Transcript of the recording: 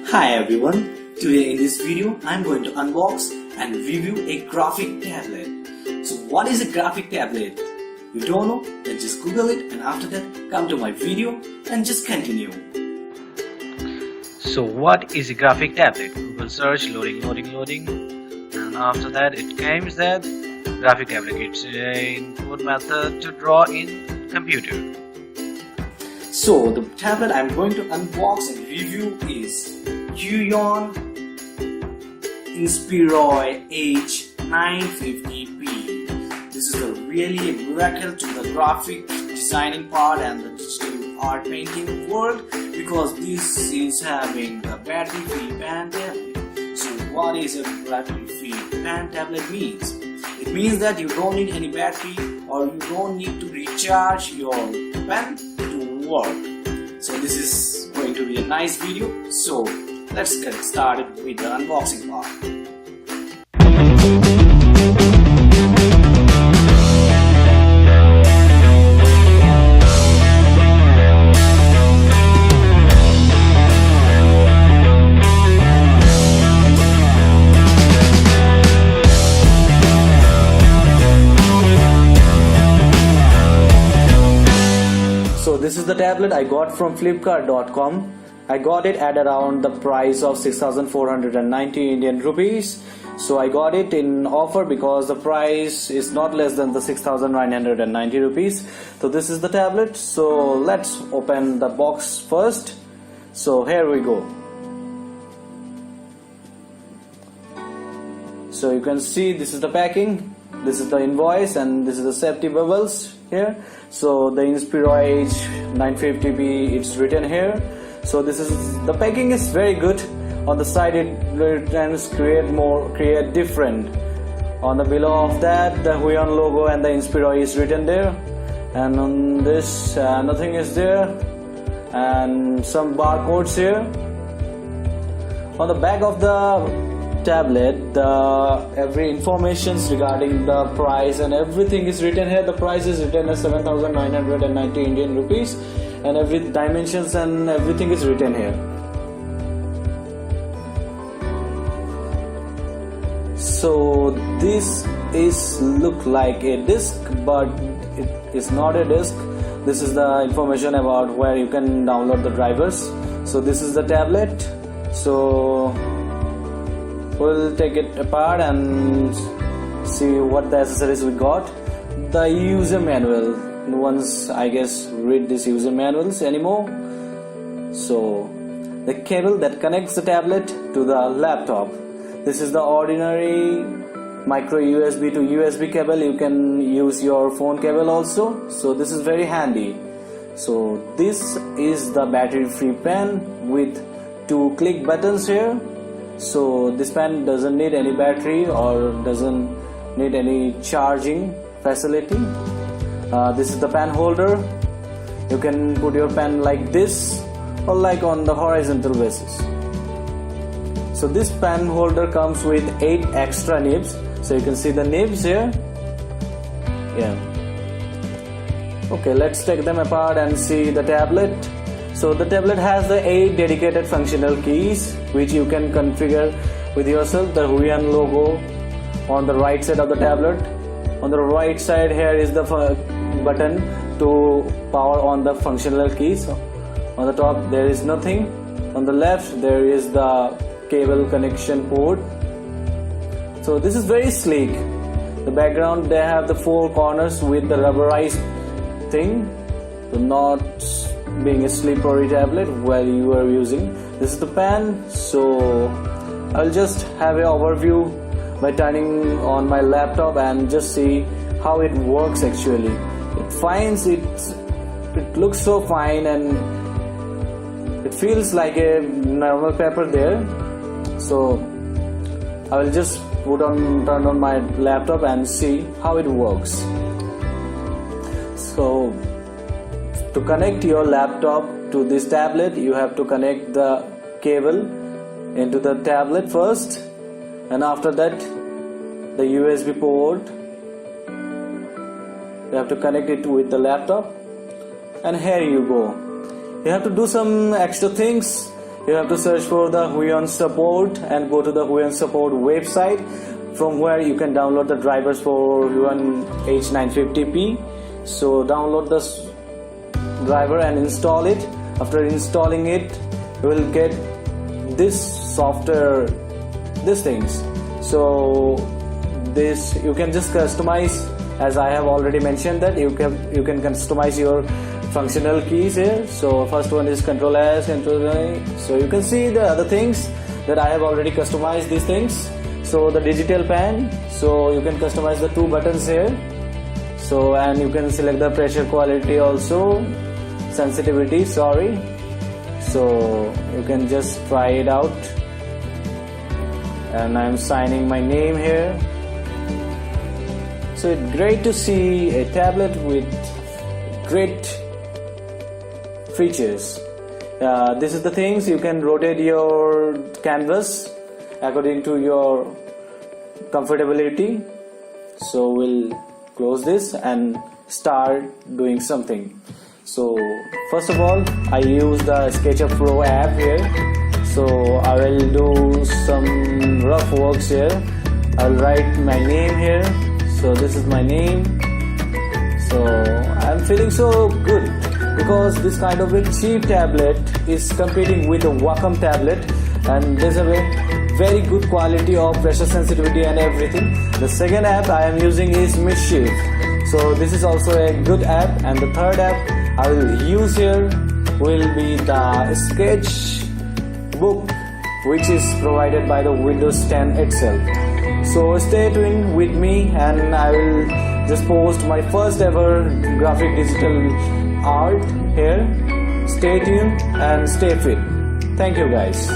Hi everyone, today in this video I am going to unbox and review a graphic tablet. So what is a graphic tablet? You don't know? Then just Google it and after that come to my video and just continue. So what is a graphic tablet? Google search, loading, and after that it comes that graphic tablet. It's a input method to draw in computer. So the tablet I am going to unbox and review is Huion Inspiroy H950P. This is really a miracle to the graphic designing part and the digital art painting world because this is having a battery-free pen tablet. So what is a battery-free pen tablet means? It means that you don't need any battery or you don't need to recharge your pen to work. So this is going to be a nice video. So let's get started with the unboxing part. So this is the tablet I got from Flipkart.com. I got it at around the price of 6,490 Indian rupees. So I got it in offer because the price is not less than the 6,990 rupees. So this is the tablet. So let's open the box first. So here we go. So you can see this is the packing. This is the invoice and this is the safety bubbles here. So the Inspiroy H950P, it's written here. So this is the packing is very good. On the side it returns create different. On the below of that the Huion logo and the Inspiroy is written there. And on this nothing is there. And some barcodes here. On the back of the tablet, every information regarding the price and everything is written here. The price is written as 7,990 Indian rupees and every dimensions and everything is written here. So this is look like a disc, but it is not a disc. This is the information about where you can download the drivers. So this is the tablet. So we'll take it apart and see what the accessories we got. The user manual. No one's, I guess, read these user manuals anymore. So the cable that connects the tablet to the laptop. This is the ordinary micro USB to USB cable. You can use your phone cable also. So this is very handy. So this is the battery-free pen with 2 click buttons here. So this pen doesn't need any battery or doesn't need any charging facility. This is the pen holder. You can put your pen like this or like on the horizontal basis. So this pen holder comes with 8 extra nibs. So you can see the nibs here. Yeah. Okay, let's take them apart and see the tablet. So the tablet has the 8 dedicated functional keys which you can configure with yourself. The Huion logo on the right side of the tablet. On the right side here is the button to power on the functional keys. On the top there is nothing. On the left there is the cable connection port. So this is very sleek. The background they have the 4 corners with the rubberized thing. So not being a slippery tablet while you are using. This is the pen. So I'll just have an overview by turning on my laptop and just see how it works actually. It looks so fine and it feels like a normal paper there. So I will just turn on my laptop and see how it works. So to connect your laptop to this tablet, you have to connect the cable into the tablet first, and after that the USB port. You have to connect it with the laptop, and here you go. You have to do some extra things. you have to search for the Huion support and go to the Huion support website, from where you can download the drivers for Huion H950P. So download this driver and install it. After installing it, you will get this software, these things. So this you can just customize, as I have already mentioned that you can customize your functional keys here. So first one is Ctrl S, Ctrl A. So you can see the other things that I have already customized these things. So the digital pan, so you can customize the 2 buttons here. So and you can select the pressure quality also, sensitivity, sorry. So you can just try it out, and I'm signing my name here. So it's great to see a tablet with great features. This is the things, you can rotate your canvas according to your comfortability. So we'll close this and start doing something. So first of all, I use the SketchUp Pro app here. So I will do some rough works here. I'll write my name here. So this is my name. So I'm feeling so good, because this kind of a cheap tablet is competing with a Wacom tablet, and there's a very good quality of pressure sensitivity and everything. The second app I am using is Mischief. So this is also a good app, and the third app I will use here will be the Sketchbook, which is provided by the Windows 10 itself. So stay tuned with me, and I will just post my first ever graphic digital art here. Stay tuned and stay fit. Thank you guys.